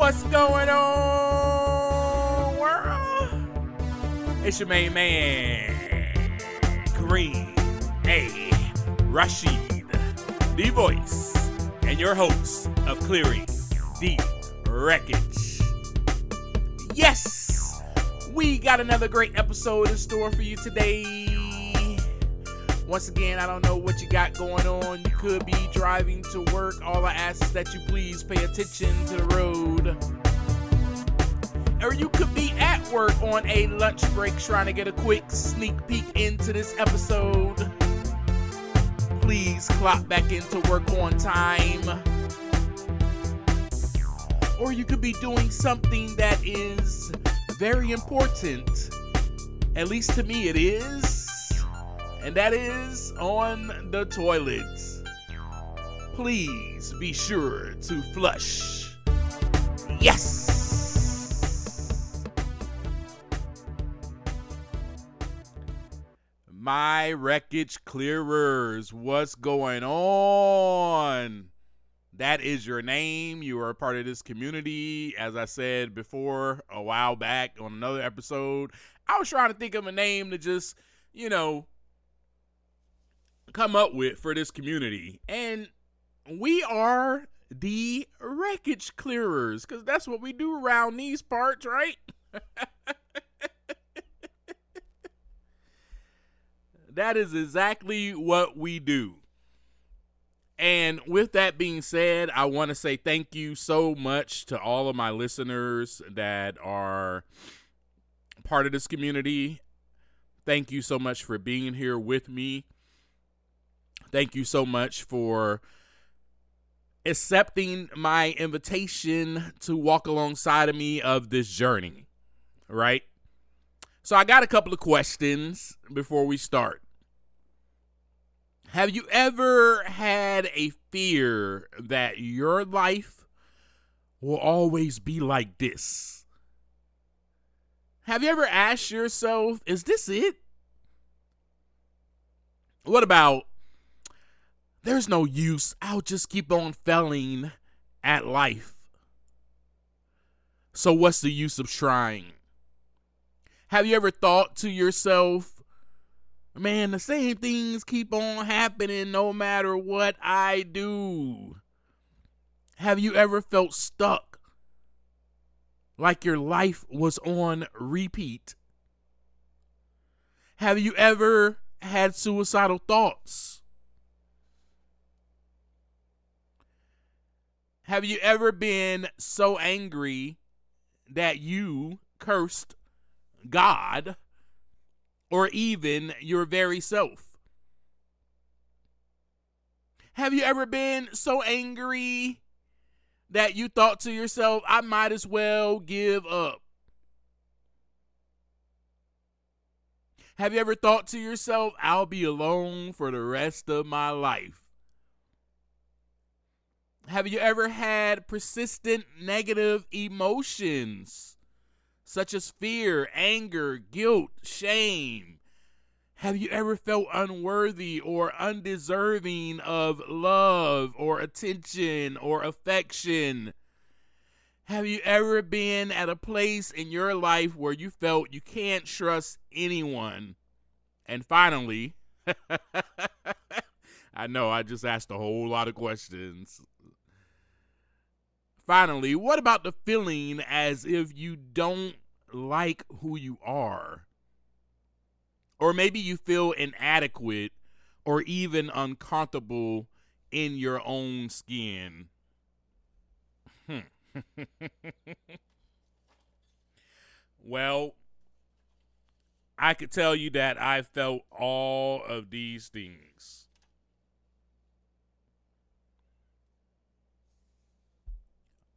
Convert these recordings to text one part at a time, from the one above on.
What's going on, world? It's your main man, Kareem A. Rashid, the voice, and your host of Clearing the Wreckage. Yes, we got another great episode in store for you today. Once again, I don't know what you got going on. You could be driving to work. All I ask is that you please pay attention to the road. Or you could be at work on a lunch break trying to get a quick sneak peek into this episode. Please clock back into work on time. Or you could be doing something that is very important. At least to me it is. And that is on the toilet. Please be sure to flush. Yes! My wreckage clearers, what's going on? That is your name. You are a part of this community. As I said before, a while back on another episode, I was trying to think of a name to just, come up with for this community, and we are the wreckage clearers, because that's what we do around these parts, right? That is exactly what we do. And with that being said, I want to say thank you so much to all of my listeners that are part of this community. Thank you so much for being here with me. Thank you so much for accepting my invitation to walk alongside of me of this journey, right? So I got a couple of questions before we start. Have you ever had a fear that your life will always be like this? Have you ever asked yourself, is this it? What about, there's no use, I'll just keep on failing at life. So what's the use of trying? Have you ever thought to yourself, man, the same things keep on happening no matter what I do? Have you ever felt stuck? Like your life was on repeat? Have you ever had suicidal thoughts? Have you ever been so angry that you cursed God or even your very self? Have you ever been so angry that you thought to yourself, I might as well give up? Have you ever thought to yourself, I'll be alone for the rest of my life? Have you ever had persistent negative emotions, such as fear, anger, guilt, shame? Have you ever felt unworthy or undeserving of love or attention or affection? Have you ever been at a place in your life where you felt you can't trust anyone? And finally, I know I just asked a whole lot of questions. Finally, what about the feeling as if you don't like who you are? Or maybe you feel inadequate or even uncomfortable in your own skin. Well, I could tell you that I felt all of these things.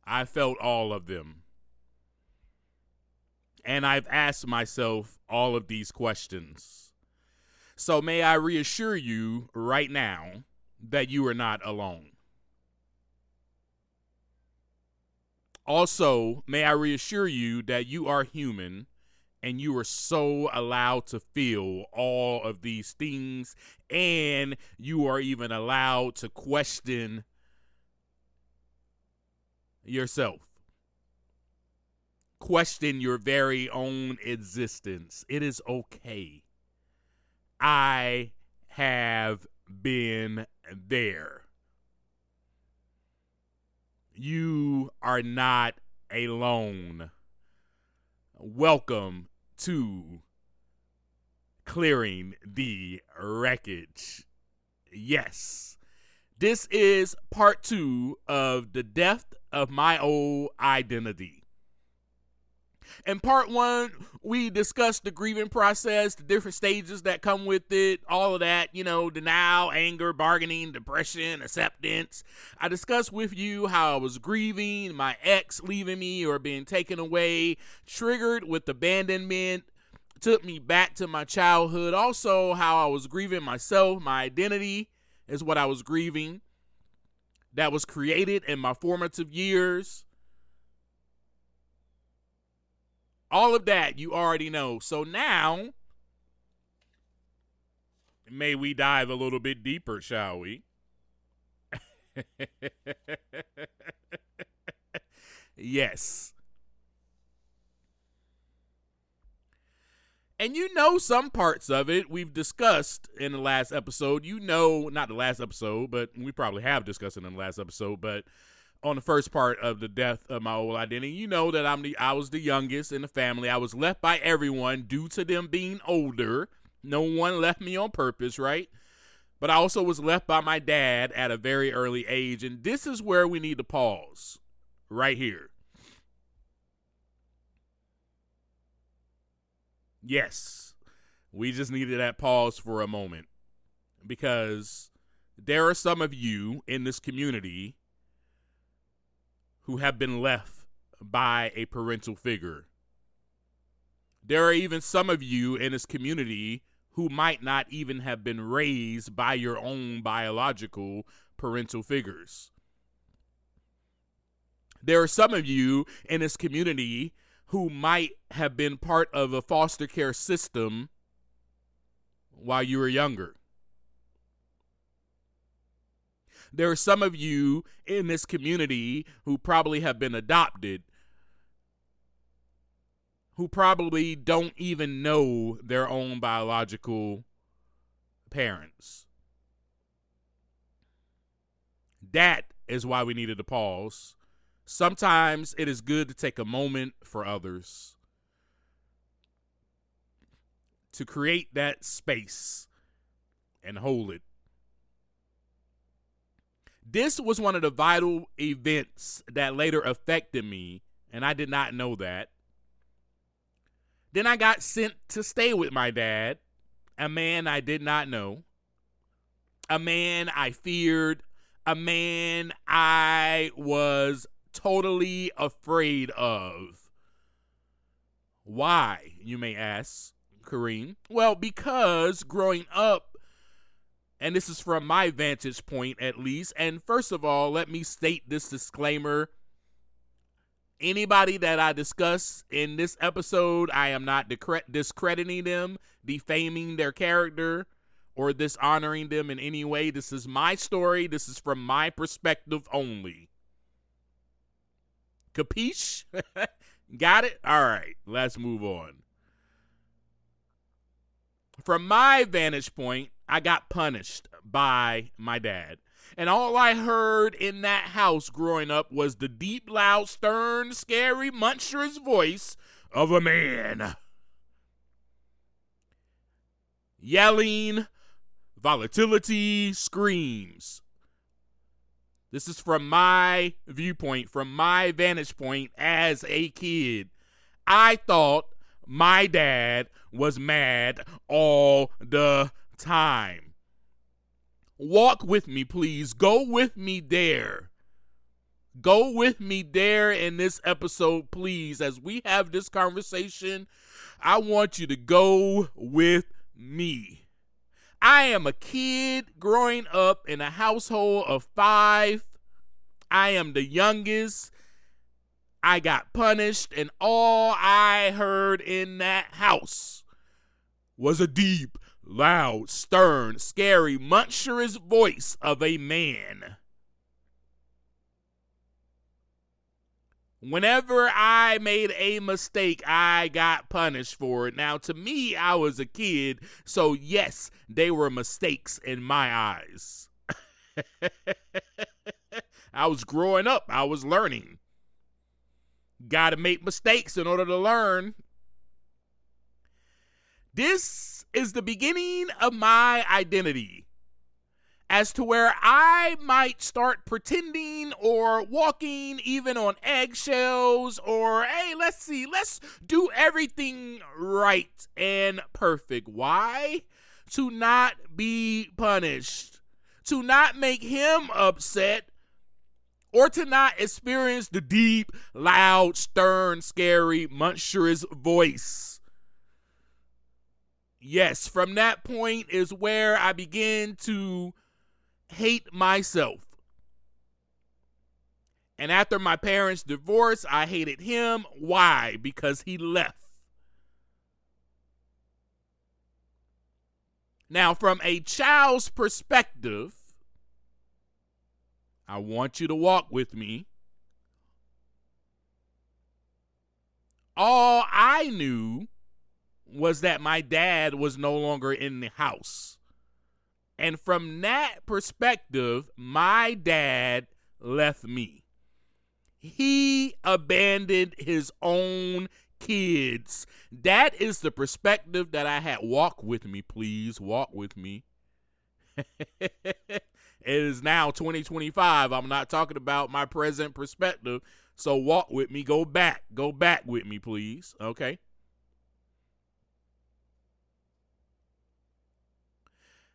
I felt all of them. And I've asked myself all of these questions. So may I reassure you right now that you are not alone. Also, may I reassure you that you are human and you are so allowed to feel all of these things, and you are even allowed to question yourself. question your very own existence. It is okay. I have been there. You are not alone. Welcome to Clearing the Wreckage. Yes, this is part 2 of the death of my old identity. In part 1, we discussed the grieving process, the different stages that come with it, all of that, denial, anger, bargaining, depression, acceptance. I discussed with you how I was grieving my ex leaving me or being taken away, triggered with abandonment, took me back to my childhood. Also, how I was grieving myself, my identity is what I was grieving. That was created in my formative years. All of that you already know. So now, may we dive a little bit deeper, shall we? Yes. And some parts of it we've discussed in the last episode. Not the last episode, but we probably have discussed it in the last episode, but on the first part of the death of my old identity, that I was the youngest in the family. I was left by everyone due to them being older. No one left me on purpose, right? But I also was left by my dad at a very early age. And this is where we need to pause, right here. Yes, we just needed that pause for a moment. Because there are some of you in this community who have been left by a parental figure. There are even some of you in this community who might not even have been raised by your own biological parental figures. There are some of you in this community who might have been part of a foster care system while you were younger. There are some of you in this community who probably have been adopted, who probably don't even know their own biological parents. That is why we needed to pause. Sometimes it is good to take a moment for others, to create that space and hold it. This was one of the vital events that later affected me, and I did not know that. Then I got sent to stay with my dad, a man I did not know, a man I feared, a man I was totally afraid of. Why, you may ask, Kareem? Well, because growing up, and this is from my vantage point at least, and first of all, let me state this disclaimer. Anybody that I discuss in this episode, I am not discrediting them, defaming their character, or dishonoring them in any way. This is my story. This is from my perspective only. Capiche? Got it? All right, let's move on. From my vantage point, I got punished by my dad. And all I heard in that house growing up was the deep, loud, stern, scary, monstrous voice of a man. Yelling, volatility, screams. This is from my viewpoint, from my vantage point as a kid. I thought my dad was mad all the time. Walk with me, please. Go with me there. Go with me there in this episode, please. As we have this conversation, I want you to go with me. I am a kid growing up in a household of 5. I am the youngest. I got punished, and all I heard in that house was a deep, loud, stern, scary, monstrous voice of a man. Whenever I made a mistake, I got punished for it. Now, to me, I was a kid, so yes, they were mistakes in my eyes. I was growing up. I was learning. Got to make mistakes in order to learn. This is the beginning of my identity, as to where I might start pretending or walking even on eggshells, or, hey, let's do everything right and perfect. Why? To not be punished, to not make him upset, or to not experience the deep, loud, stern, scary, monstrous voice. Yes, from that point is where I begin to hate myself. And after my parents' divorce, I hated him. Why? Because he left. Now, from a child's perspective, I want you to walk with me. All I knew was that my dad was no longer in the house. And from that perspective, my dad left me. He abandoned his own kids. That is the perspective that I had. Walk with me, please. Walk with me. It is now 2025. I'm not talking about my present perspective. So walk with me. Go back. Go back with me, please. Okay.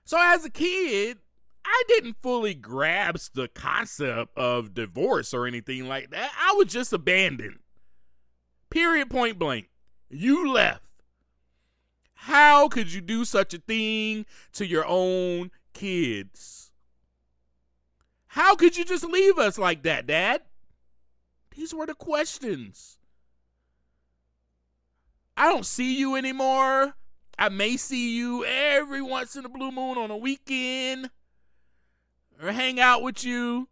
So as a kid, I didn't fully grasp the concept of divorce or anything like that. I was just abandoned. Period, point blank. You left. How could you do such a thing to your own kids? How could you just leave us like that, Dad? These were the questions. I don't see you anymore. I may see you every once in a blue moon on a weekend or hang out with you.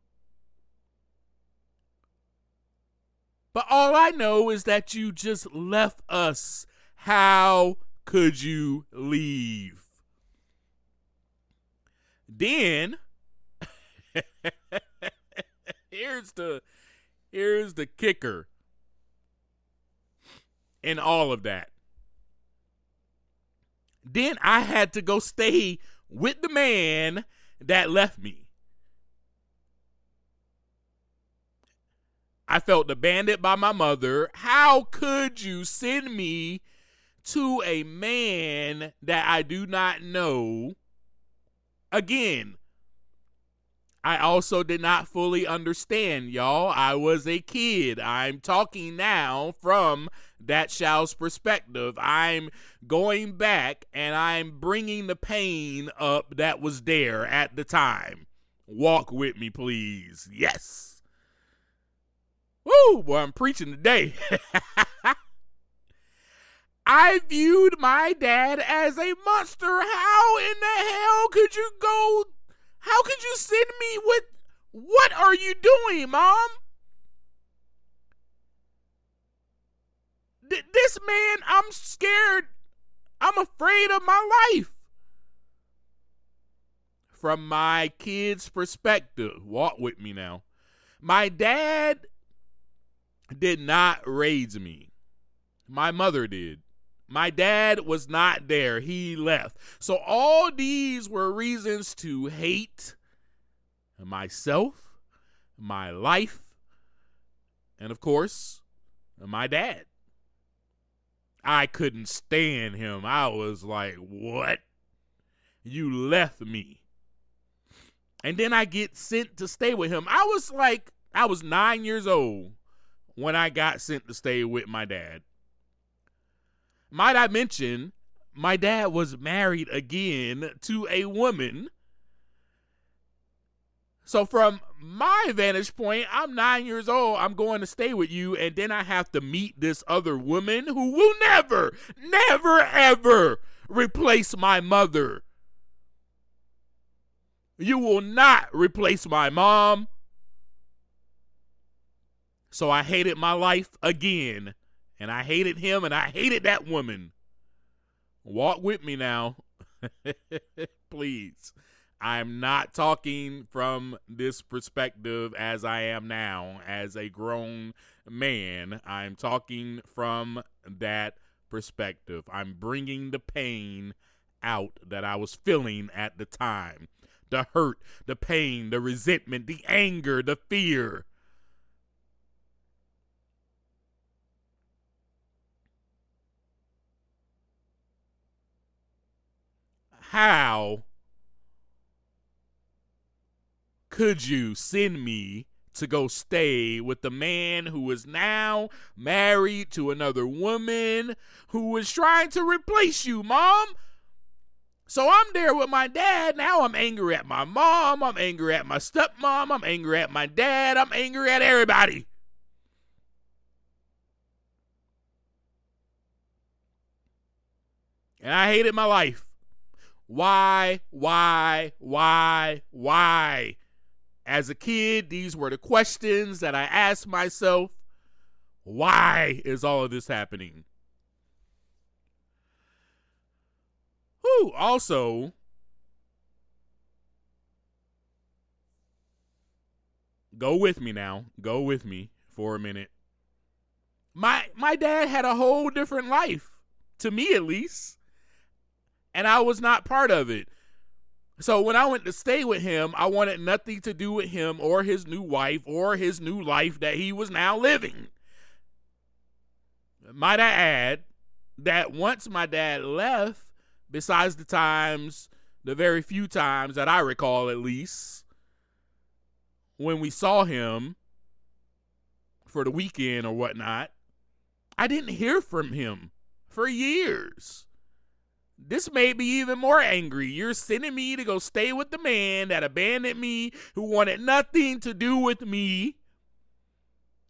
But all I know is that you just left us. How could you leave? Then here's the kicker in all of that. Then I had to go stay with the man that left me. I felt abandoned by my mother. How could you send me to a man that I do not know? Again, I also did not fully understand, y'all. I was a kid. I'm talking now from that child's perspective. I'm going back and I'm bringing the pain up that was there at the time. Walk with me, please. Yes. Woo, boy, I'm preaching today. I viewed my dad as a monster. How in the hell could you go? How could you send me with? What are you doing, Mom? This man, I'm scared. I'm afraid of my life. From my kid's perspective, walk with me now. My dad did not raise me. My mother did. My dad was not there. He left. So all these were reasons to hate myself, my life, and of course, my dad. I couldn't stand him. I was like, what? You left me. And then I get sent to stay with him. I was 9 years old when I got sent to stay with my dad. Might I mention, my dad was married again to a woman. So from my vantage point, I'm 9 years old. I'm going to stay with you. And then I have to meet this other woman who will never, ever replace my mother. You will not replace my mom. So I hated my life again. And I hated him and I hated that woman. Walk with me now. Please. I'm not talking from this perspective as I am now, as a grown man. I'm talking from that perspective. I'm bringing the pain out that I was feeling at the time. The hurt, the pain, the resentment, the anger, the fear. How could you send me to go stay with the man who is now married to another woman who is trying to replace you, Mom? So I'm there with my dad. Now I'm angry at my mom. I'm angry at my stepmom. I'm angry at my dad. I'm angry at everybody. And I hated my life. Why? As a kid, these were the questions that I asked myself. Why is all of this happening? Also, go with me now. Go with me for a minute. My dad had a whole different life, to me at least, and I was not part of it. So when I went to stay with him, I wanted nothing to do with him or his new wife or his new life that he was now living. Might I add that once my dad left, besides the very few times that I recall at least, when we saw him for the weekend or whatnot, I didn't hear from him for years. This made me even more angry. You're sending me to go stay with the man that abandoned me, who wanted nothing to do with me.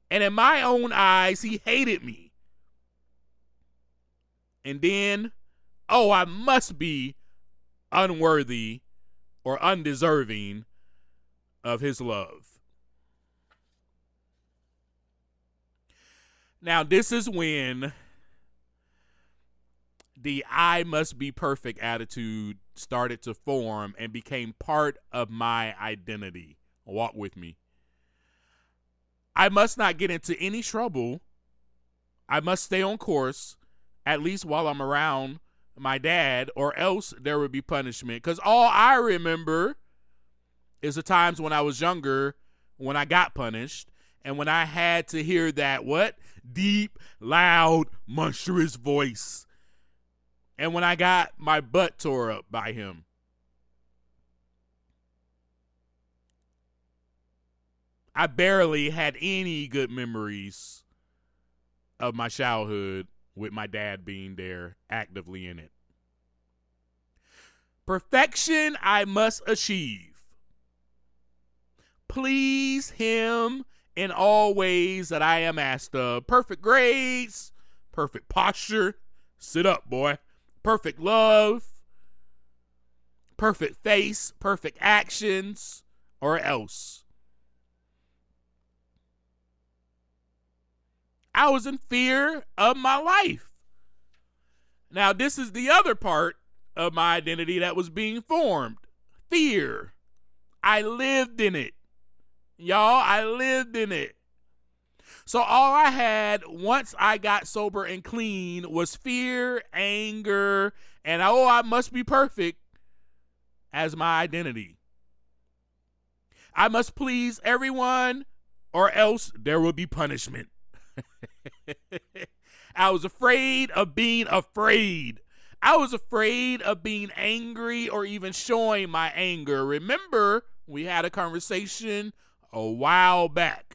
And in my own eyes, he hated me. And then, I must be unworthy or undeserving of his love. Now, this is when the I must be perfect attitude started to form and became part of my identity. Walk with me. I must not get into any trouble. I must stay on course, at least while I'm around my dad, or else there would be punishment. Because all I remember is the times when I was younger, when I got punished, and when I had to hear that, deep, loud, monstrous voice. And when I got my butt tore up by him. I barely had any good memories of my childhood with my dad being there, actively in it. Perfection I must achieve. Please him in all ways that I am asked of. Perfect grades, perfect posture. Sit up, boy. Perfect love, perfect face, perfect actions, or else. I was in fear of my life. Now, this is the other part of my identity that was being formed. Fear. I lived in it. Y'all, I lived in it. So all I had once I got sober and clean was fear, anger, and I must be perfect as my identity. I must please everyone or else there will be punishment. I was afraid of being afraid. I was afraid of being angry or even showing my anger. Remember, we had a conversation a while back.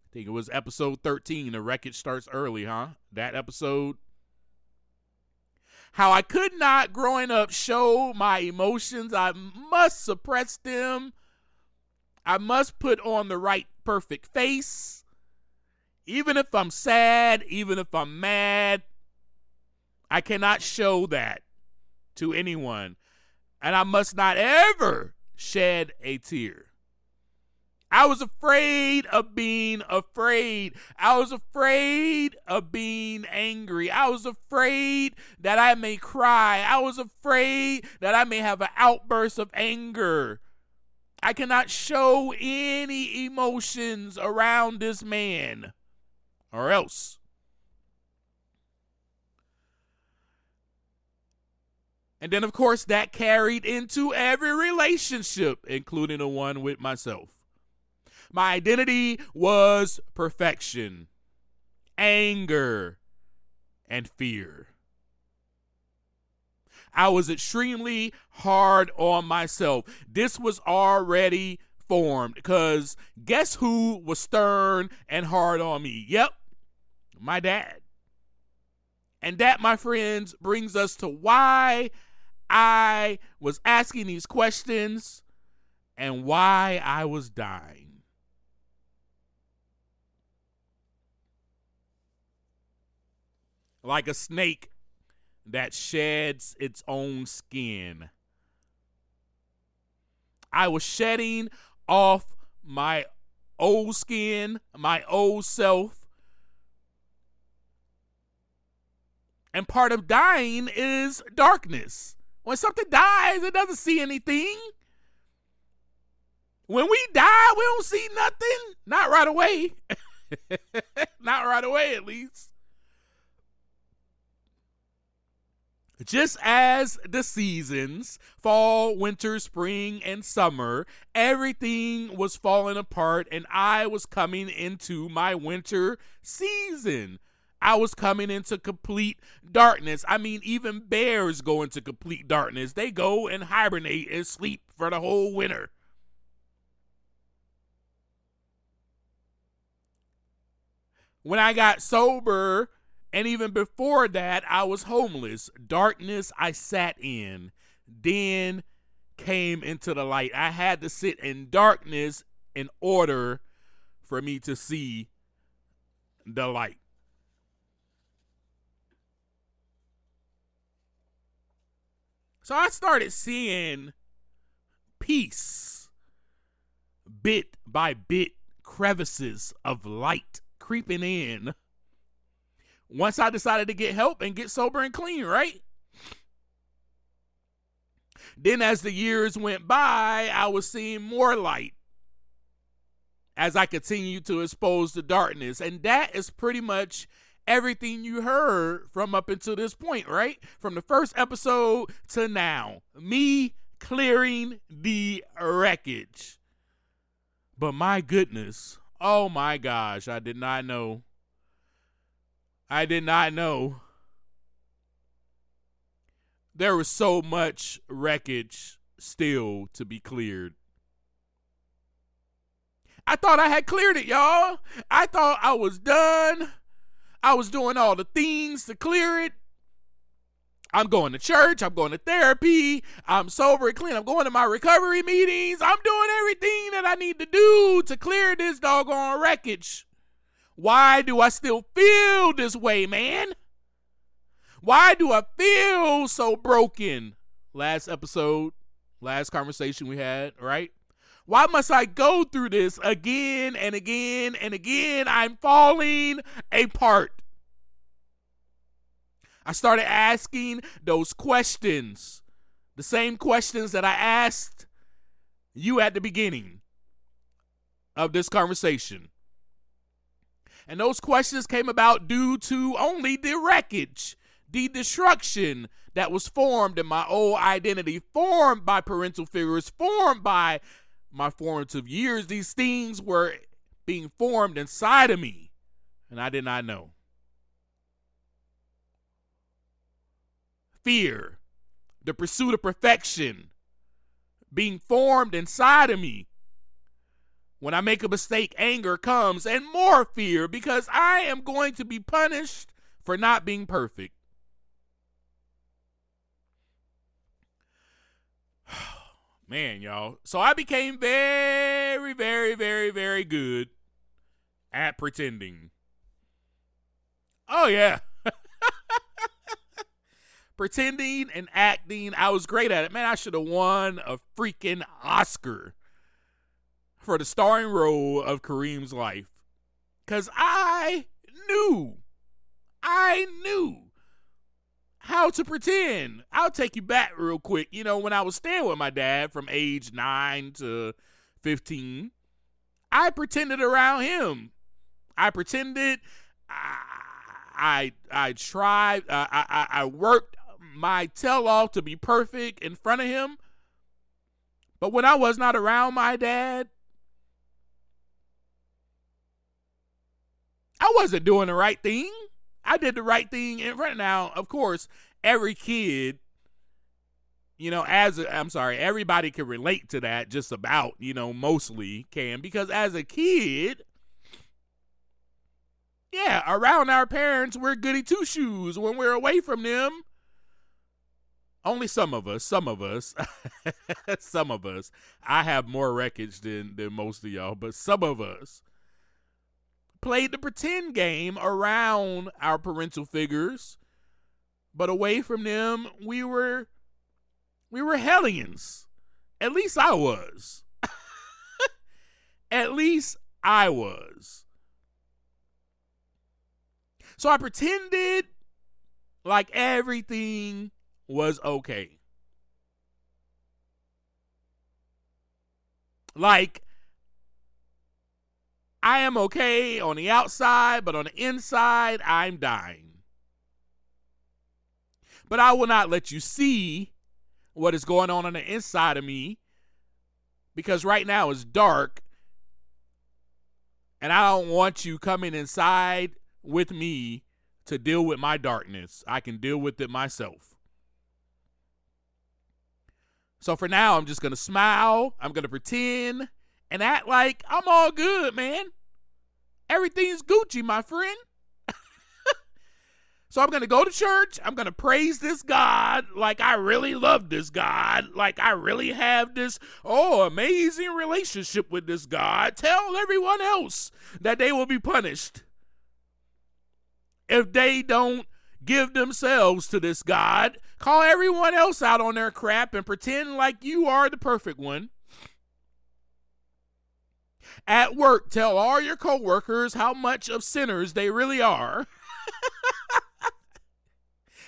I think it was episode 13. The wreckage starts early, huh? That episode. How I could not, growing up, show my emotions. I must suppress them. I must put on the right, perfect face. Even if I'm sad, even if I'm mad, I cannot show that to anyone. And I must not ever shed a tear. I was afraid of being afraid. I was afraid of being angry. I was afraid that I may cry. I was afraid that I may have an outburst of anger. I cannot show any emotions around this man, or else. And then, of course, that carried into every relationship, including the one with myself. My identity was perfection, anger, and fear. I was extremely hard on myself. This was already formed because guess who was stern and hard on me? Yep, my dad. And that, my friends, brings us to why I was asking these questions and why I was dying. Like a snake that sheds its own skin, I was shedding off my old skin, my old self. And part of dying is darkness. When something dies, it doesn't see anything. When we die, we don't see nothing. Not right away. Not right away, at least. Just as the seasons, fall, winter, spring, and summer, everything was falling apart and I was coming into my winter season. I was coming into complete darkness. I mean, even bears go into complete darkness. They go and hibernate and sleep for the whole winter. When I got sober, and even before that, I was homeless. Darkness I sat in, then came into the light. I had to sit in darkness in order for me to see the light. So I started seeing peace, bit by bit, crevices of light creeping in. Once I decided to get help and get sober and clean, right? Then as the years went by, I was seeing more light as I continued to expose the darkness. And that is pretty much everything you heard from up until this point, right? From the first episode to now. Me clearing the wreckage. But my goodness, oh my gosh, I did not know. There was so much wreckage still to be cleared. I thought I had cleared it, y'all. I thought I was done. I was doing all the things to clear it. I'm going to church. I'm going to therapy. I'm sober and clean. I'm going to my recovery meetings. I'm doing everything that I need to do to clear this doggone wreckage. Why do I still feel this way, man? Why do I feel so broken? Last episode, last conversation we had, right? Why must I go through this again and again and again? I'm falling apart. I started asking those questions, the same questions that I asked you at the beginning of this conversation. And those questions came about due to only the wreckage, the destruction that was formed in my old identity, formed by parental figures, formed by my formative years. These things were being formed inside of me, and I did not know. Fear, the pursuit of perfection, being formed inside of me. When I make a mistake, anger comes, and more fear because I am going to be punished for not being perfect. Man, y'all. So I became very, very, very, very good at pretending. Oh, yeah. Pretending and acting, I was great at it. Man, I should have won a freaking Oscar for the starring role of Kareem's life. Because I knew how to pretend. I'll take you back real quick. You know, when I was staying with my dad from age 9 to 15, I pretended around him. I pretended. I tried. I worked my tail off to be perfect in front of him. But when I was not around my dad, I wasn't doing the right thing. I did the right thing in front. Now, of course, every kid, you know, everybody can relate to that just about, you know, mostly can. Because as a kid, yeah, around our parents, we're goody two-shoes. When we're away from them, only some of us, some of us, I have more wreckage than most of y'all, but some of us played the pretend game around our parental figures, but away from them, we were hellions. At least I was. At least I was. So I pretended like everything was okay. Like, I am okay on the outside, but on the inside, I'm dying. But I will not let you see what is going on the inside of me, because right now it's dark, and I don't want you coming inside with me to deal with my darkness. I can deal with it myself. So for now, I'm just going to smile. I'm going to pretend and act like I'm all good, man. Everything's Gucci, my friend. So I'm going to go to church. I'm going to praise this God like I really love this God. Like I really have this, amazing relationship with this God. Tell everyone else that they will be punished if they don't give themselves to this God. Call everyone else out on their crap and pretend like you are the perfect one. At work, tell all your coworkers how much of sinners they really are.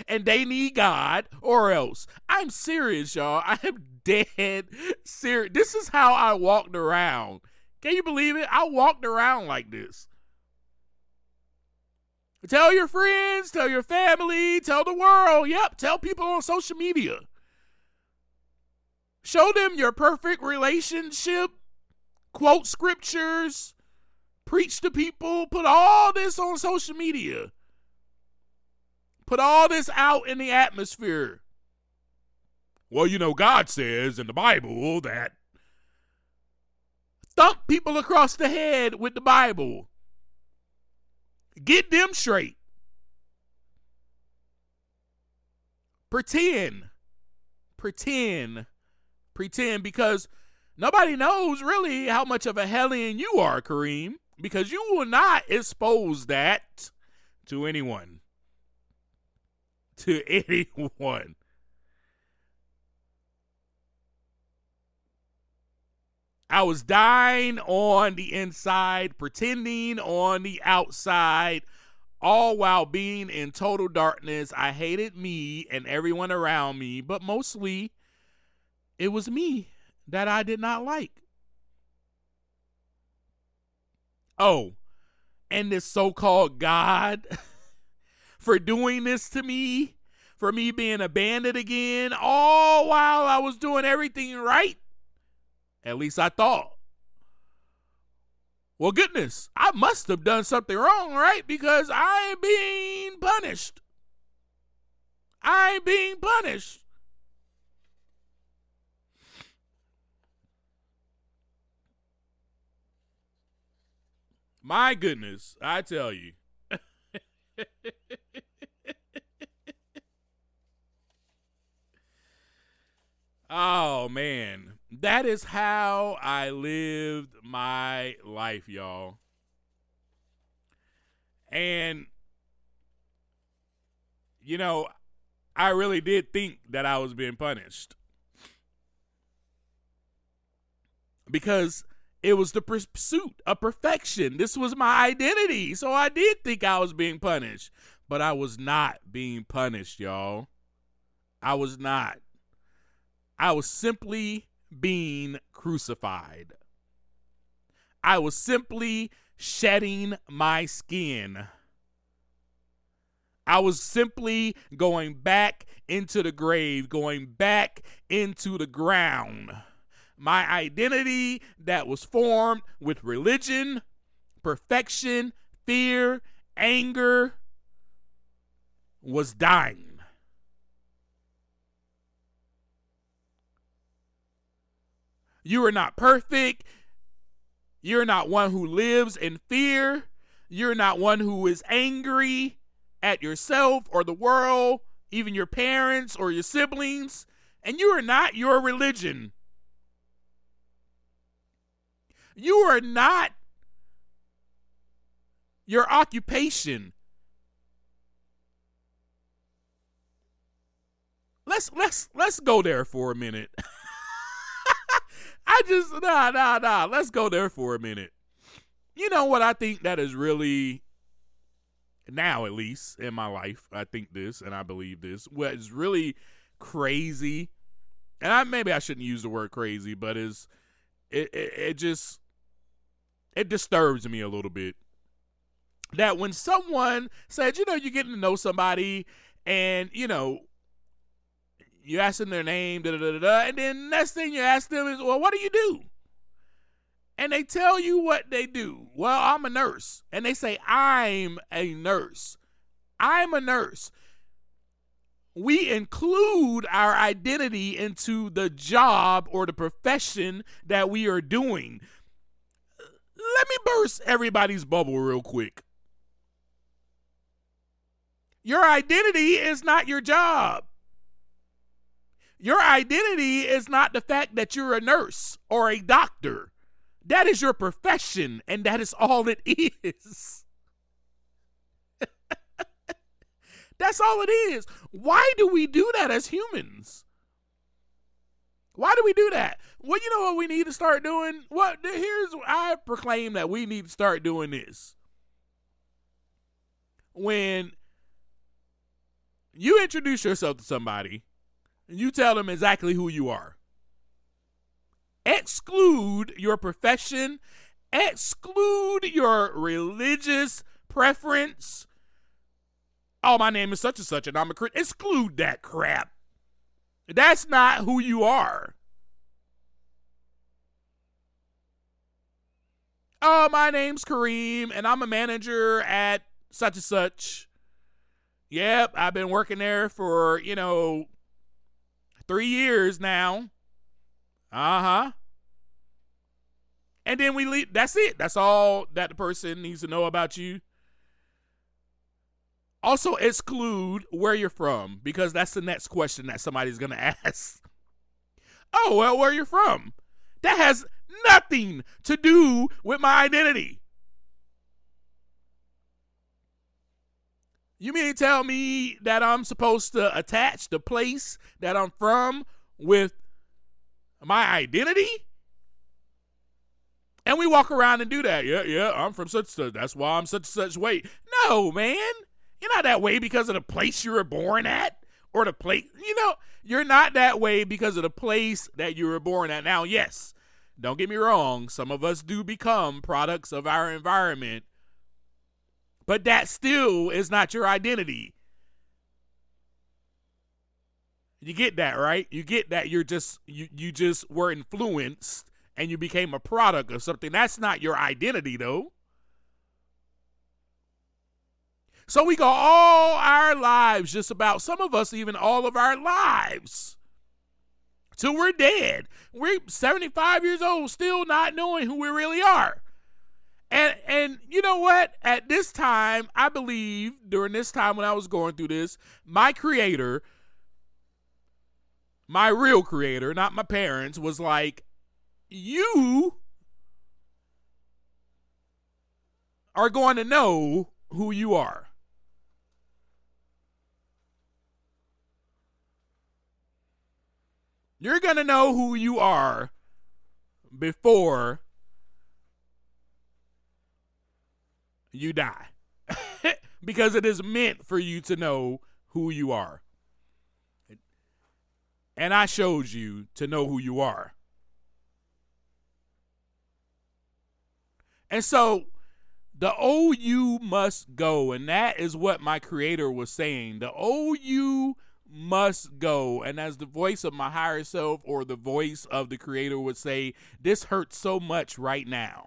And they need God, or else. I'm serious, y'all. I am dead serious. This is how I walked around. Can you believe it? I walked around like this. Tell your friends, tell your family, tell the world. Yep, tell people on social media. Show them your perfect relationship. Quote scriptures. Preach to people. Put all this on social media. Put all this out in the atmosphere. Well, you know, God says in the Bible that. Thump people across the head with the Bible. Get them straight. Pretend, because nobody knows really how much of a hellion you are, Kareem, because you will not expose that to anyone. To anyone. I was dying on the inside, pretending on the outside, all while being in total darkness. I hated me and everyone around me, but mostly it was me that I did not like. Oh, and this so-called God for doing this to me, for me being abandoned again, all while I was doing everything right. At least I thought. Well, goodness, I must have done something wrong, right? Because I'm being punished. I'm being punished. My goodness, I tell you. Oh, man. That is how I lived my life, y'all. And, you know, I really did think that I was being punished. Because It was the pursuit of perfection. This was my identity. So I did think I was being punished. But I was not being punished, y'all. I was not. I was simply being crucified. I was simply shedding my skin. I was simply going back into the grave, going back into the ground. My identity that was formed with religion, perfection, fear, anger was dying. You are not perfect. You're not one who lives in fear. You're not one who is angry at yourself or the world, even your parents or your siblings. And you are not your religion. You are not your occupation. Let's go there for a minute. Let's go there for a minute. You know what I think that is really, now at least in my life, I think this and I believe this, what is really crazy, and maybe I shouldn't use the word crazy, but it disturbs me a little bit. That when someone said, you're getting to know somebody and, you ask them their name, and then next thing you ask them is, well, what do you do? And they tell you what they do. Well, I'm a nurse. And they say, I'm a nurse. I'm a nurse. We include our identity into the job or the profession that we are doing. Let me burst everybody's bubble real quick. Your identity is not your job. Your identity is not the fact that you're a nurse or a doctor. That is your profession, and that is all it is. That's all it is. Why do we do that as humans? Why do we do that? Well, you know what we need to start doing? I proclaim that we need to start doing this. When you introduce yourself to somebody, you tell them exactly who you are. Exclude your profession. Exclude your religious preference. Oh, my name is such and such, and I'm a Christian. Exclude that crap. That's not who you are. Oh, my name's Kareem, and I'm a manager at such and such. Yep, I've been working there for, 3 years now. Uh-huh. And then we leave. That's it. That's all that the person needs to know about you. Also exclude where you're from, because that's the next question that somebody's going to ask. Oh, well, where you're from? That has nothing to do with my identity. You mean to tell me that I'm supposed to attach the place that I'm from with my identity? And we walk around and do that. Yeah, I'm from such such. That's why I'm such weight. No, man. You're not that way because of the place you were born at or the place. You're not that way because of the place that you were born at. Now, yes, don't get me wrong. Some of us do become products of our environment. But that still is not your identity. You get that, right? You get that you just were influenced and you became a product of something. That's not your identity, though. So we go all our lives, just about, some of us even all of our lives, till we're dead. We're 75 years old, still not knowing who we really are. And you know what? At this time, I believe, during this time when I was going through this, my creator, my real creator, not my parents, was like, you are going to know who you are. You're going to know who you are before you die. Because it is meant for you to know who you are. And I showed you to know who you are. And so the old you must go. And that is what my creator was saying. The old you must go. And as the voice of my higher self or the voice of the creator would say, this hurts so much right now.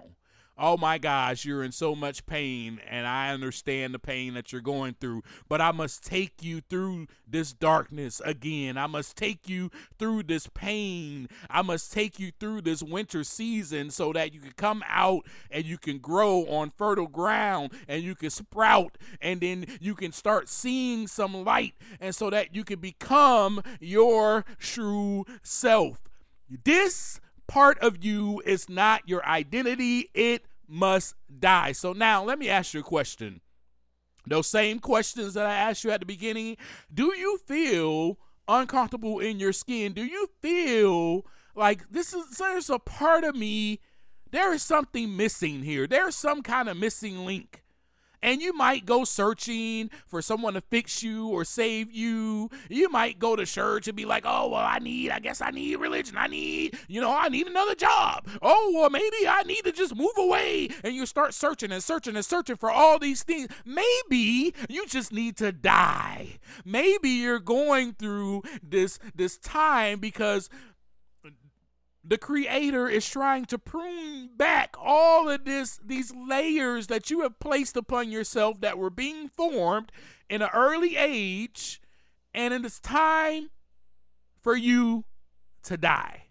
Oh my gosh, you're in so much pain, and I understand the pain that you're going through, but I must take you through this darkness again. I must take you through this pain. I must take you through this winter season so that you can come out and you can grow on fertile ground and you can sprout, and then you can start seeing some light, and so that you can become your true self. This part of you is not your identity. It must die. So now let me ask you a question. Those same questions that I asked you at the beginning. Do you feel uncomfortable in your skin? Do you feel like there's a part of me, there is something missing here. There's some kind of missing link. And you might go searching for someone to fix you or save you. You might go to church and be like, oh, well, I guess I need religion. I need another job. Oh, well, maybe I need to just move away. And you start searching and searching and searching for all these things. Maybe you just need to die. Maybe you're going through this time because the creator is trying to prune back all of these layers that you have placed upon yourself that were being formed in an early age, and it is time for you to die.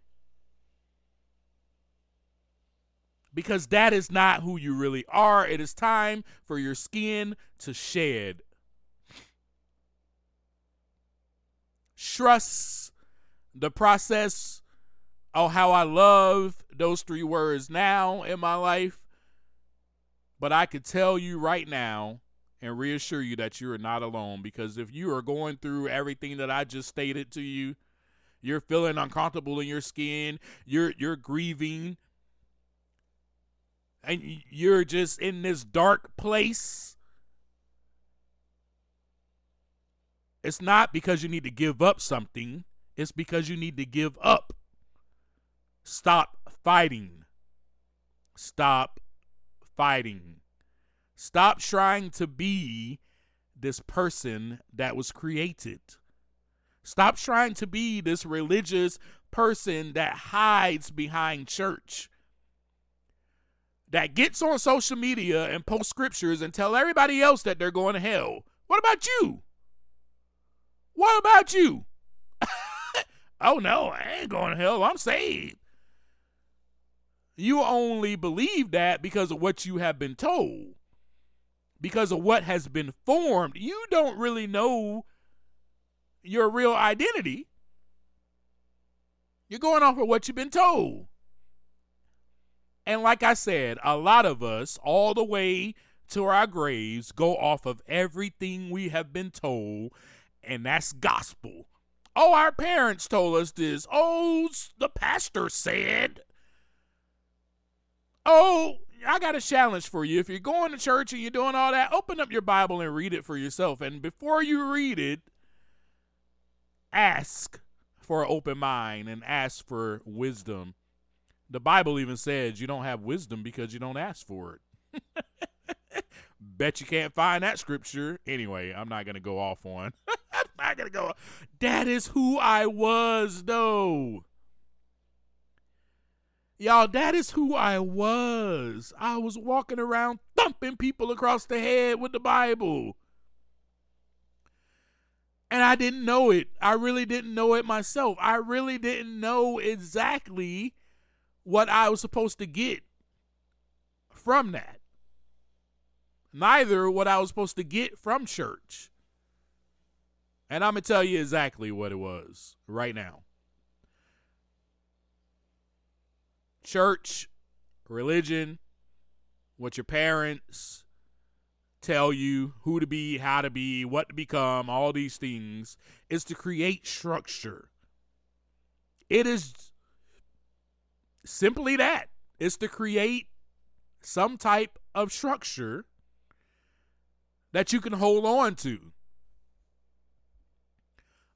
Because that is not who you really are. It is time for your skin to shed. Trust the process. Oh, how I love those 3 words now in my life. But I could tell you right now and reassure you that you are not alone. Because if you are going through everything that I just stated to you, you're feeling uncomfortable in your skin, you're grieving, and you're just in this dark place, it's not because you need to give up something. It's because you need to give up. Stop fighting. Stop fighting. Stop trying to be this person that was created. Stop trying to be this religious person that hides behind church, that gets on social media and post scriptures and tell everybody else that they're going to hell. What about you? What about you? Oh no, I ain't going to hell. I'm saved. You only believe that because of what you have been told, because of what has been formed. You don't really know your real identity. You're going off of what you've been told. And like I said, a lot of us, all the way to our graves, go off of everything we have been told, and that's gospel. Oh, our parents told us this. Oh, the pastor said. Oh, I got a challenge for you. If you're going to church and you're doing all that, open up your Bible and read it for yourself. And before you read it, ask for an open mind and ask for wisdom. The Bible even says you don't have wisdom because you don't ask for it. Bet you can't find that scripture. Anyway, I'm not going to go off on. I'm not going to go. That is who I was, though. Y'all, that is who I was. I was walking around thumping people across the head with the Bible. And I didn't know it. I really didn't know it myself. I really didn't know exactly what I was supposed to get from that. Neither what I was supposed to get from church. And I'm going to tell you exactly what it was right now. Church, religion, what your parents tell you, who to be, how to be, what to become, all these things, is to create structure. It is simply that. It's to create some type of structure that you can hold on to.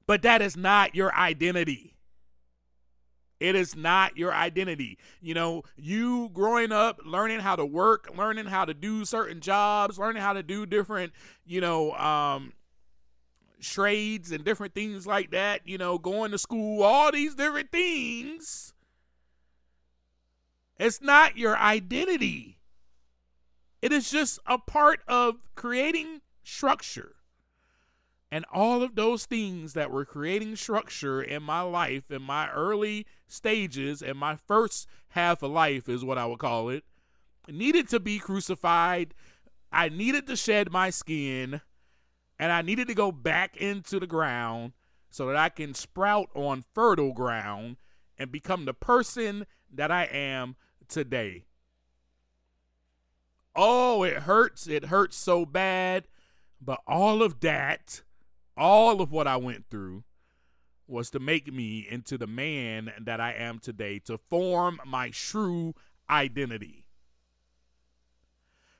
But that is not your identity. It is not your identity. You know, you growing up, learning how to work, learning how to do certain jobs, learning how to do different, trades and different things like that, going to school, all these different things. It's not your identity. It is just a part of creating structure. And all of those things that were creating structure in my life, in my early stages, in my first half of life is what I would call it, needed to be crucified. I needed to shed my skin, and I needed to go back into the ground so that I can sprout on fertile ground and become the person that I am today. Oh, it hurts. It hurts so bad. But all of that, all of what I went through was to make me into the man that I am today, to form my true identity.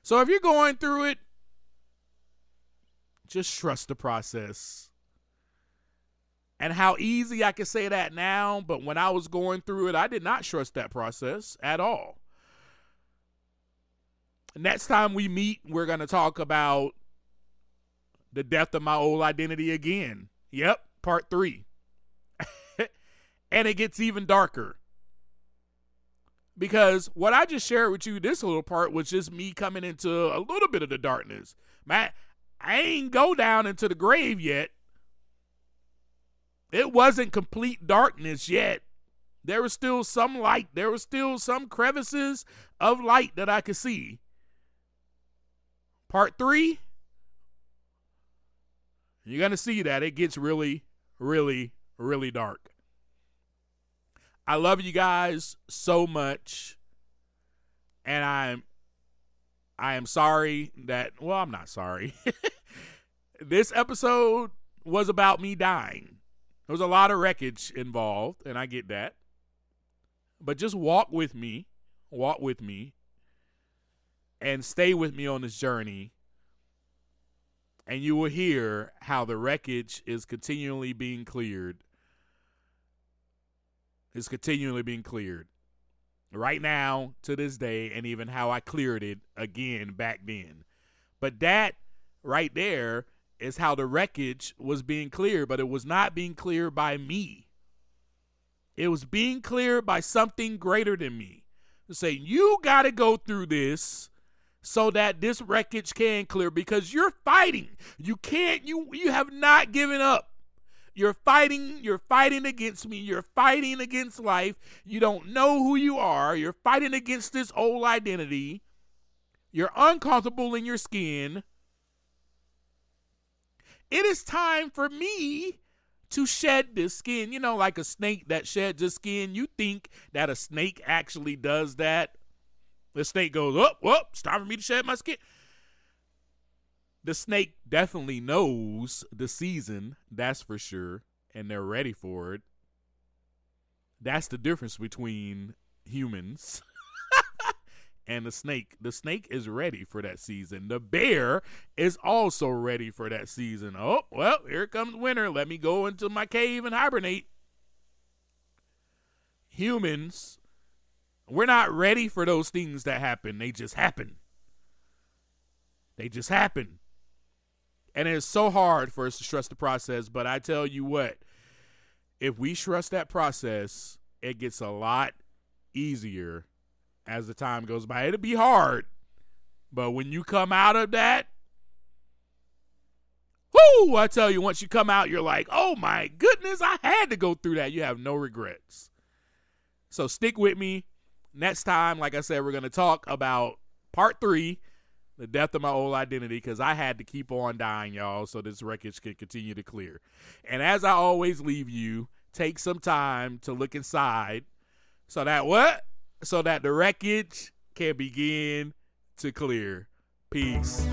So if you're going through it, just trust the process. And how easy I can say that now, but when I was going through it, I did not trust that process at all. Next time we meet, we're going to talk about the death of my old identity again. Yep, part 3. And it gets even darker. Because what I just shared with you, this little part, was just me coming into a little bit of the darkness. Man, I ain't go down into the grave yet. It wasn't complete darkness yet. There was still some light. There was still some crevices of light that I could see. Part 3, you're going to see that it gets really, really, really dark. I love you guys so much. And I am sorry that, well, I'm not sorry. This episode was about me dying. There was a lot of wreckage involved, and I get that. But just walk with me, and stay with me on this journey. And you will hear how the wreckage is continually being cleared. It's continually being cleared. Right now, to this day, and even how I cleared it again back then. But that right there is how the wreckage was being cleared, but it was not being cleared by me. It was being cleared by something greater than me. To say, you got to go through this so that this wreckage can clear, because you're fighting. You have not given up. You're fighting against me. You're fighting against life. You don't know who you are. You're fighting against this old identity. You're uncomfortable in your skin. It is time for me to shed this skin. You know, like a snake that sheds its skin. You think that a snake actually does that? The snake goes, it's time for me to shed my skin. The snake definitely knows the season, that's for sure, and they're ready for it. That's the difference between humans and the snake. The snake is ready for that season. The bear is also ready for that season. Oh, well, here comes winter. Let me go into my cave and hibernate. Humans, we're not ready for those things that happen. They just happen. They just happen. And it's so hard for us to trust the process. But I tell you what, if we trust that process, it gets a lot easier as the time goes by. It'll be hard. But when you come out of that, whoo, I tell you, once you come out, you're like, oh my goodness, I had to go through that. You have no regrets. So stick with me. Next time, like I said, we're going to talk about part 3, the death of my old identity, because I had to keep on dying, y'all, so this wreckage can continue to clear. And as I always leave you, take some time to look inside so that what? So that the wreckage can begin to clear. Peace.